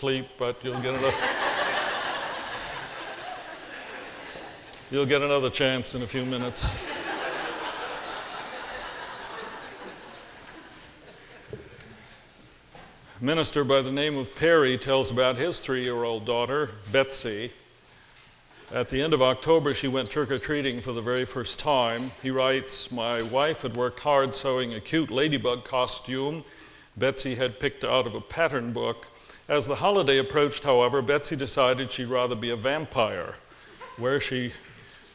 sleep, but you'll get another chance in a few minutes. A minister by the name of Perry tells about his 3-year-old daughter, Betsy. At the end of October, she went trick-or-treating for the very first time. He writes, "My wife had worked hard sewing a cute ladybug costume Betsy had picked out of a pattern book. As the holiday approached, however, Betsy decided she'd rather be a vampire. Where she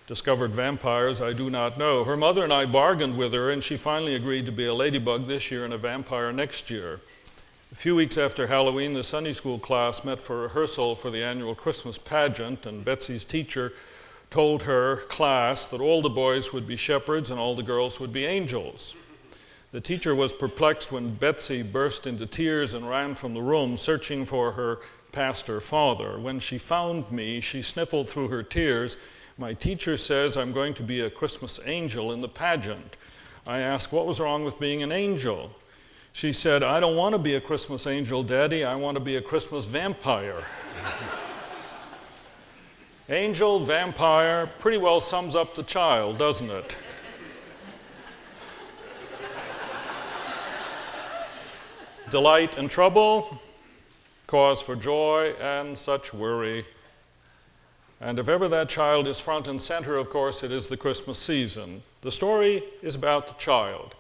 discovered vampires, I do not know. Her mother and I bargained with her, and she finally agreed to be a ladybug this year and a vampire next year. A few weeks after Halloween, the Sunday school class met for rehearsal for the annual Christmas pageant, and Betsy's teacher told her class that all the boys would be shepherds and all the girls would be angels. The teacher was perplexed when Betsy burst into tears and ran from the room, searching for her pastor father. When she found me, she sniffled through her tears. My teacher says I'm going to be a Christmas angel in the pageant. I asked what was wrong with being an angel. She said, I don't want to be a Christmas angel, Daddy. I want to be a Christmas vampire. Angel, vampire, pretty well sums up the child, doesn't it? Delight and trouble, cause for joy and such worry. And if ever that child is front and center, of course, it is the Christmas season. The story is about the child,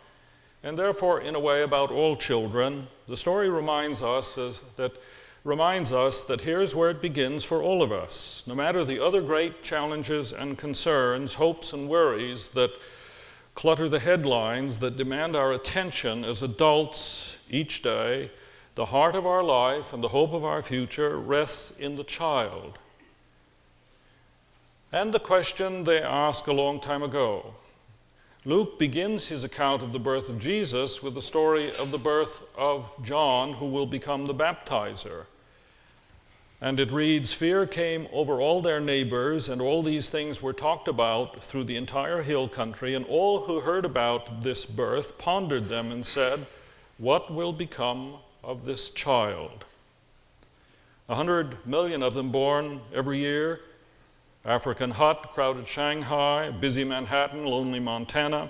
and therefore, in a way, about all children. The story reminds us that here's where it begins for all of us. No matter the other great challenges and concerns, hopes and worries that clutter the headlines, that demand our attention as adults each day, the heart of our life and the hope of our future rests in the child. And the question they asked a long time ago. Luke begins his account of the birth of Jesus with the story of the birth of John, who will become the baptizer. And it reads, fear came over all their neighbors, and all these things were talked about through the entire hill country, and all who heard about this birth pondered them and said, what will become of this child? 100 million of them born every year. African hut, crowded Shanghai, busy Manhattan, lonely Montana.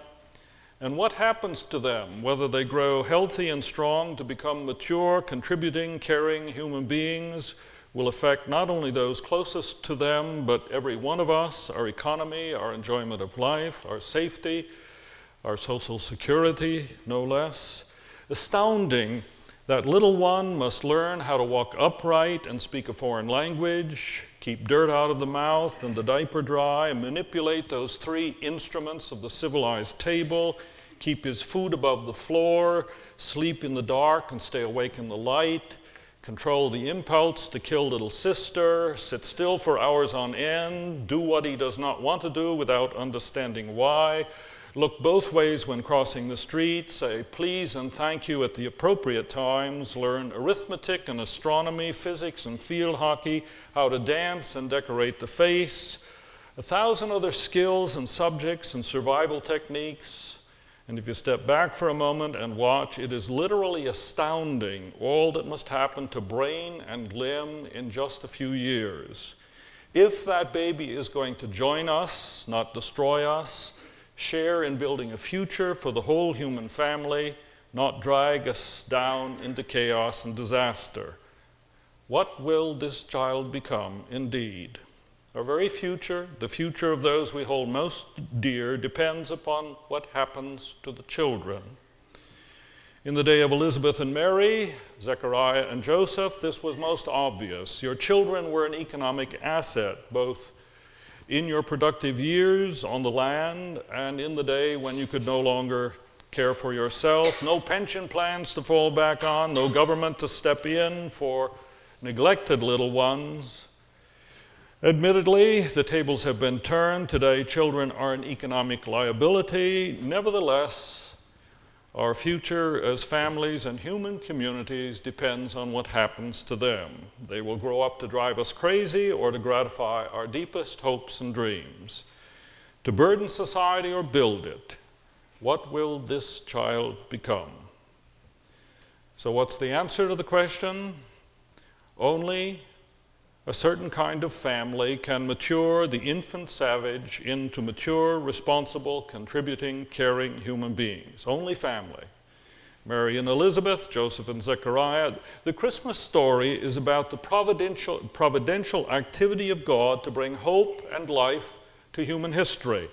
And what happens to them, whether they grow healthy and strong to become mature, contributing, caring human beings, will affect not only those closest to them, but every one of us, our economy, our enjoyment of life, our safety, our social security, no less. Astounding that little one must learn how to walk upright and speak a foreign language, keep dirt out of the mouth and the diaper dry, and manipulate those 3 instruments of the civilized table, keep his food above the floor, sleep in the dark and stay awake in the light, control the impulse to kill little sister, sit still for hours on end, do what he does not want to do without understanding why, look both ways when crossing the street, say please and thank you at the appropriate times, learn arithmetic and astronomy, physics and field hockey, how to dance and decorate the face, 1,000 other skills and subjects and survival techniques. And if you step back for a moment and watch, it is literally astounding all that must happen to brain and limb in just a few years. If that baby is going to join us, not destroy us, share in building a future for the whole human family, not drag us down into chaos and disaster. What will this child become indeed? Our very future, the future of those we hold most dear, depends upon what happens to the children. In the day of Elizabeth and Mary, Zechariah and Joseph, this was most obvious. Your children were an economic asset, both in your productive years on the land and in the day when you could no longer care for yourself. No pension plans to fall back on, no government to step in for neglected little ones. Admittedly, the tables have been turned. Today, children are an economic liability. Nevertheless, our future as families and human communities depends on what happens to them. They will grow up to drive us crazy or to gratify our deepest hopes and dreams. To burden society or build it. What will this child become? So what's the answer to the question? Only a certain kind of family can mature the infant savage into mature, responsible, contributing, caring human beings. Only family. Mary and Elizabeth, Joseph and Zechariah. The Christmas story is about the providential activity of God to bring hope and life to human history.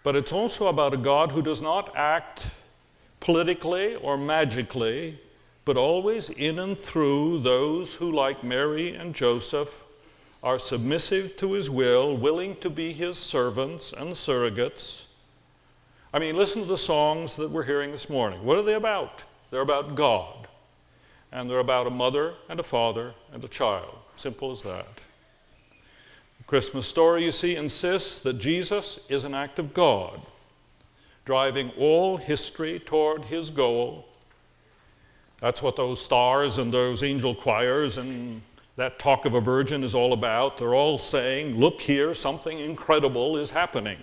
But it's also about a God who does not act politically or magically, but always in and through those who, like Mary and Joseph, are submissive to his will, willing to be his servants and surrogates. I mean, listen to the songs that we're hearing this morning. What are they about? They're about God. And they're about a mother and a father and a child. Simple as that. The Christmas story, you see, insists that Jesus is an act of God, driving all history toward his goal. That's what those stars and those angel choirs and that talk of a virgin is all about. They're all saying, look here, something incredible is happening.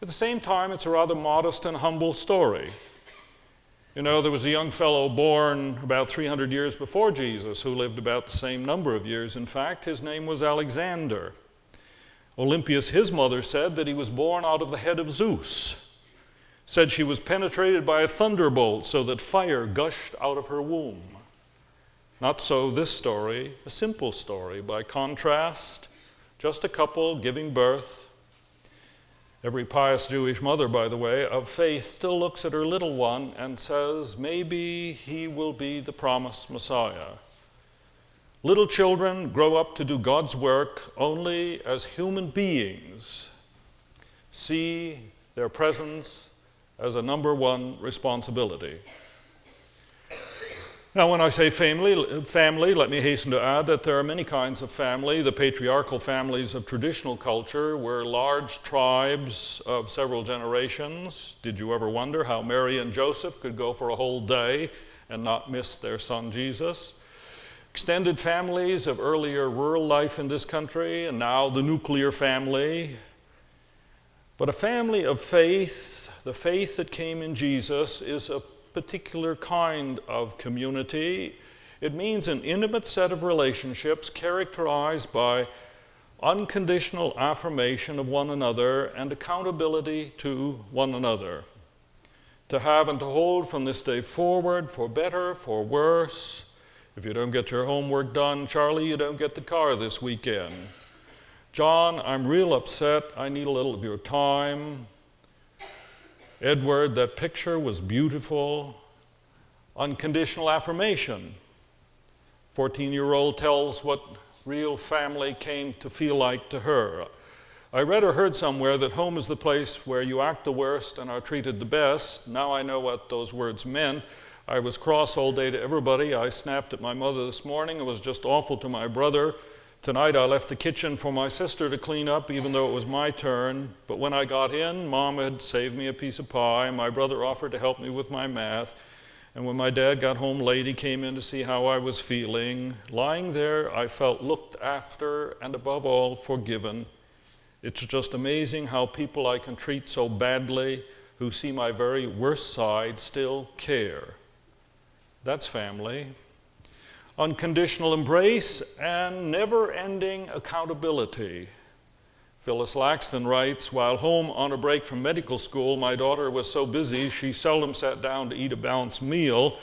At the same time, it's a rather modest and humble story. You know, there was a young fellow born about 300 years before Jesus who lived about the same number of years. In fact, his name was Alexander. Olympias, his mother, said that he was born out of the head of Zeus. Said she was penetrated by a thunderbolt so that fire gushed out of her womb. Not so this story, a simple story. By contrast, just a couple giving birth. Every pious Jewish mother, by the way, of faith still looks at her little one and says, maybe he will be the promised Messiah. Little children grow up to do God's work only as human beings see their presence as a number one responsibility. Now, when I say family, let me hasten to add that there are many kinds of family. The patriarchal families of traditional culture were large tribes of several generations. Did you ever wonder how Mary and Joseph could go for a whole day and not miss their son Jesus? Extended families of earlier rural life in this country, and now the nuclear family. But a family of faith, the faith that came in Jesus, is a particular kind of community. It means an intimate set of relationships characterized by unconditional affirmation of one another and accountability to one another. To have and to hold from this day forward, for better, for worse. If you don't get your homework done, Charlie, you don't get the car this weekend. John, I'm real upset. I need a little of your time. Edward, that picture was beautiful. Unconditional affirmation. 14-year-old tells what real family came to feel like to her. I read or heard somewhere that home is the place where you act the worst and are treated the best. Now I know what those words meant. I was cross all day to everybody. I snapped at my mother this morning. It was just awful to my brother. Tonight I left the kitchen for my sister to clean up, even though it was my turn. But when I got in, Mom had saved me a piece of pie. My brother offered to help me with my math. And when my dad got home late, he came in to see how I was feeling. Lying there, I felt looked after and above all, forgiven. It's just amazing how people I can treat so badly, who see my very worst side, still care. That's family. Unconditional embrace and never-ending accountability. Phyllis Laxton writes, while home on a break from medical school, my daughter was so busy she seldom sat down to eat a balanced meal.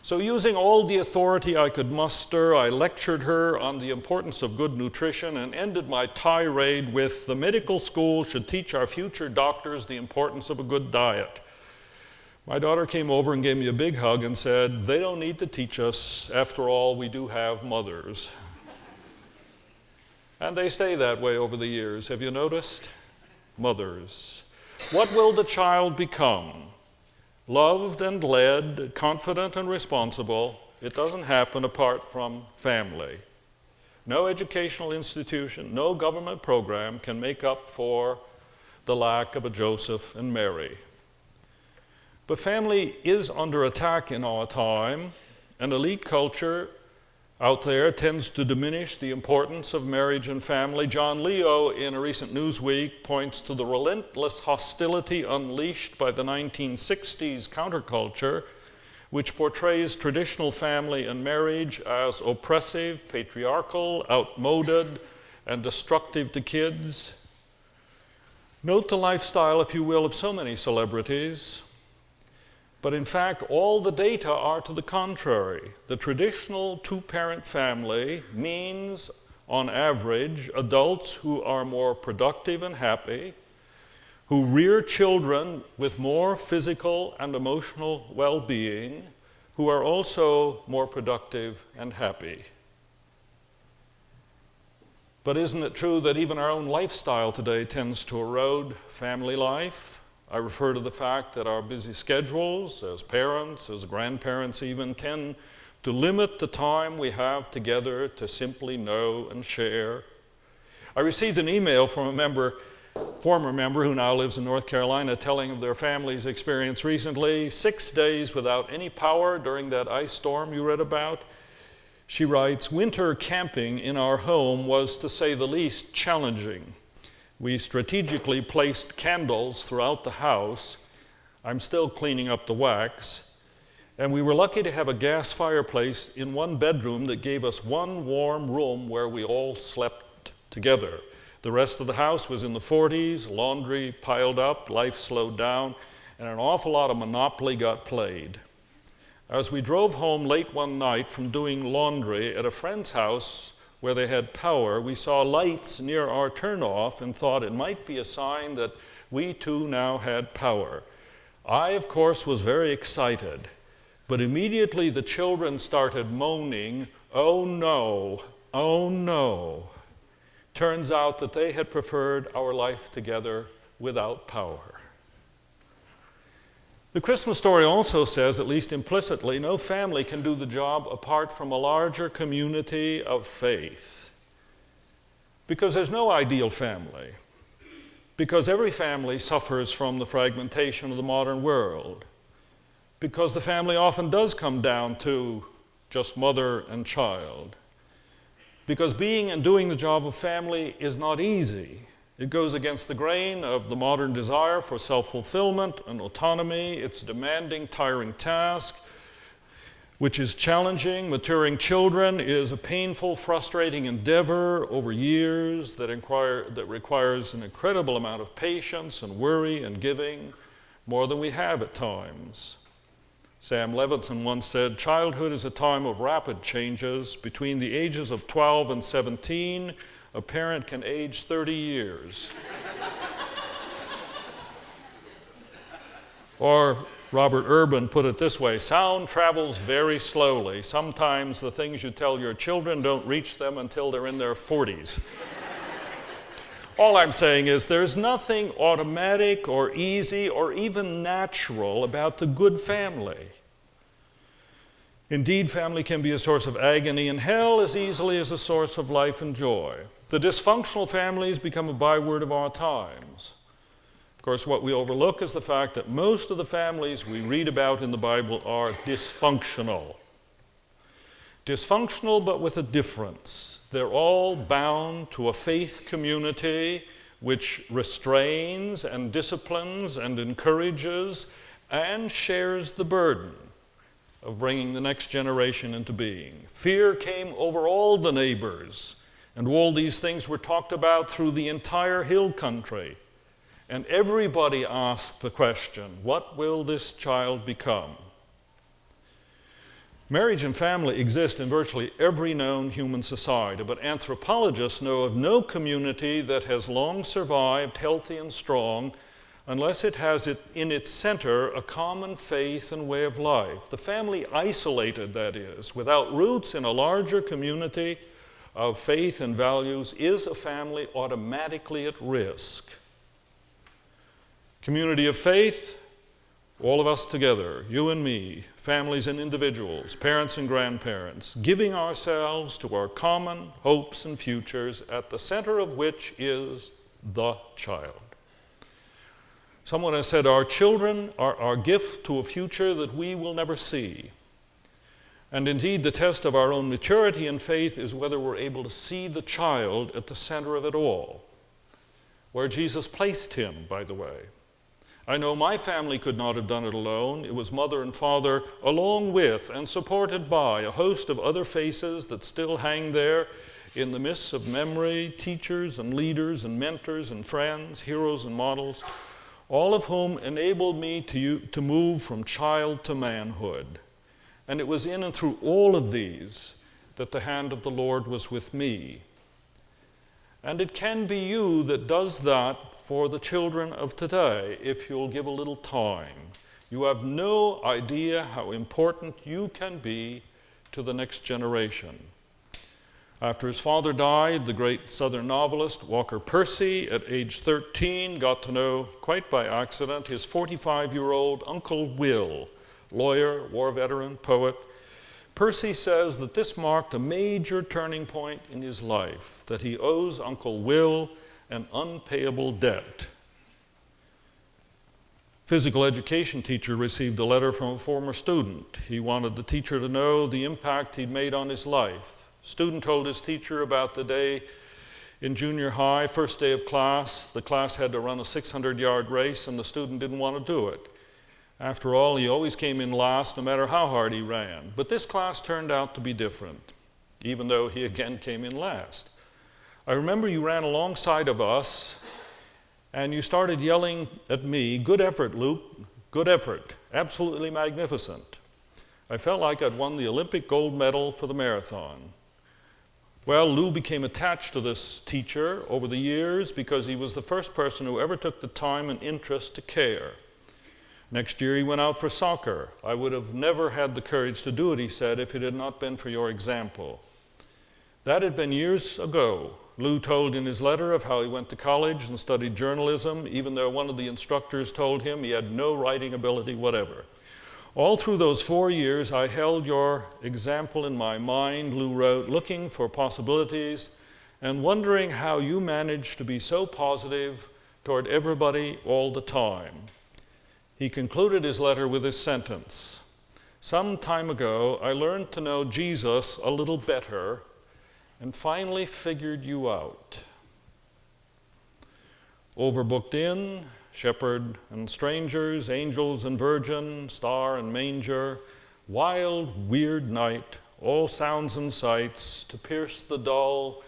So using all the authority I could muster, I lectured her on the importance of good nutrition and ended my tirade with, the medical school should teach our future doctors the importance of a good diet. My daughter came over and gave me a big hug and said, they don't need to teach us. After all, we do have mothers. And they stay that way over the years. Have you noticed? Mothers. What will the child become? Loved and led, confident and responsible. It doesn't happen apart from family. No educational institution, no government program can make up for the lack of a Joseph and Mary. But family is under attack in our time, and elite culture out there tends to diminish the importance of marriage and family. John Leo, in a recent Newsweek, points to the relentless hostility unleashed by the 1960s counterculture, which portrays traditional family and marriage as oppressive, patriarchal, outmoded, and destructive to kids. Note the lifestyle, if you will, of so many celebrities. But in fact, all the data are to the contrary. The traditional two-parent family means, on average, adults who are more productive and happy, who rear children with more physical and emotional well-being, who are also more productive and happy. But isn't it true that even our own lifestyle today tends to erode family life? I refer to the fact that our busy schedules, as parents, as grandparents even, tend to limit the time we have together to simply know and share. I received an email from a former member who now lives in North Carolina, telling of their family's experience recently, 6 days without any power during that ice storm you read about. She writes, "Winter camping in our home was, to say the least, challenging. We strategically placed candles throughout the house. I'm still cleaning up the wax. And we were lucky to have a gas fireplace in one bedroom that gave us one warm room where we all slept together. The rest of the house was in the 40s, laundry piled up, life slowed down, and an awful lot of Monopoly got played. As we drove home late one night from doing laundry at a friend's house where they had power, we saw lights near our turnoff and thought it might be a sign that we too now had power. I, of course, was very excited, but immediately the children started moaning, 'Oh no, oh no.' Turns out that they had preferred our life together without power." The Christmas story also says, at least implicitly, no family can do the job apart from a larger community of faith. Because there's no ideal family. Because every family suffers from the fragmentation of the modern world. Because the family often does come down to just mother and child. Because being and doing the job of family is not easy. It goes against the grain of the modern desire for self-fulfillment and autonomy. It's a demanding, tiring task, which is challenging. Maturing children is a painful, frustrating endeavor over years that requires an incredible amount of patience and worry and giving, more than we have at times. Sam Levinson once said, "Childhood is a time of rapid changes. Between the ages of 12 and 17, a parent can age 30 years. Or Robert Urban put it this way, "Sound travels very slowly. Sometimes the things you tell your children don't reach them until they're in their 40s. All I'm saying is there's nothing automatic or easy or even natural about the good family. Indeed, family can be a source of agony and hell as easily as a source of life and joy. The dysfunctional families become a byword of our times. Of course, what we overlook is the fact that most of the families we read about in the Bible are dysfunctional. Dysfunctional, but with a difference. They're all bound to a faith community which restrains and disciplines and encourages and shares the burden of bringing the next generation into being. Fear came over all the neighbors, and all these things were talked about through the entire hill country. And everybody asked the question, what will this child become? Marriage and family exist in virtually every known human society, but anthropologists know of no community that has long survived healthy and strong unless it has in its center a common faith and way of life. The family isolated, that is, without roots in a larger community of faith and values, is a family automatically at risk. Community of faith, all of us together, you and me, families and individuals, parents and grandparents, giving ourselves to our common hopes and futures, at the center of which is the child. Someone has said, our children are our gift to a future that we will never see. And indeed, the test of our own maturity in faith is whether we're able to see the child at the center of it all, where Jesus placed him, by the way. I know my family could not have done it alone. It was mother and father, along with and supported by a host of other faces that still hang there in the mists of memory, teachers and leaders and mentors and friends, heroes and models, all of whom enabled me to move from child to manhood. And it was in and through all of these that the hand of the Lord was with me. And it can be you that does that for the children of today, if you'll give a little time. You have no idea how important you can be to the next generation. After his father died, the great Southern novelist Walker Percy, at age 13, got to know, quite by accident, his 45-year-old Uncle Will, lawyer, war veteran, poet. Percy says that this marked a major turning point in his life, that he owes Uncle Will an unpayable debt. Physical education teacher received a letter from a former student. He wanted the teacher to know the impact he'd made on his life. Student told his teacher about the day in junior high, first day of class. The class had to run a 600-yard race, and the student didn't want to do it. After all, he always came in last, no matter how hard he ran. But this class turned out to be different, even though he again came in last. I remember you ran alongside of us, and you started yelling at me, "Good effort, Luke, good effort, absolutely magnificent." I felt like I'd won the Olympic gold medal for the marathon. Well, Lou became attached to this teacher over the years because he was the first person who ever took the time and interest to care. Next year he went out for soccer. I would have never had the courage to do it, he said, if it had not been for your example. That had been years ago. Lou told in his letter of how he went to college and studied journalism, even though one of the instructors told him he had no writing ability whatever. All through those 4 years, I held your example in my mind, Lou wrote, looking for possibilities and wondering how you managed to be so positive toward everybody all the time. He concluded his letter with this sentence: "Some time ago, I learned to know Jesus a little better and finally figured you out." Overbooked Inn, Shepherd and Strangers, Angels and Virgin, Star and Manger, wild, weird night, all sounds and sights to pierce the dull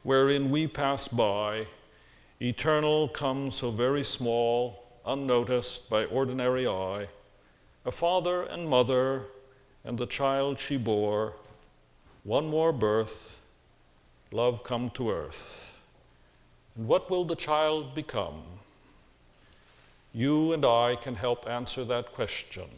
wherein we pass by, eternal come so very small, unnoticed by ordinary eye, a father and mother and the child she bore, one more birth, love come to earth. And what will the child become? You and I can help answer that question.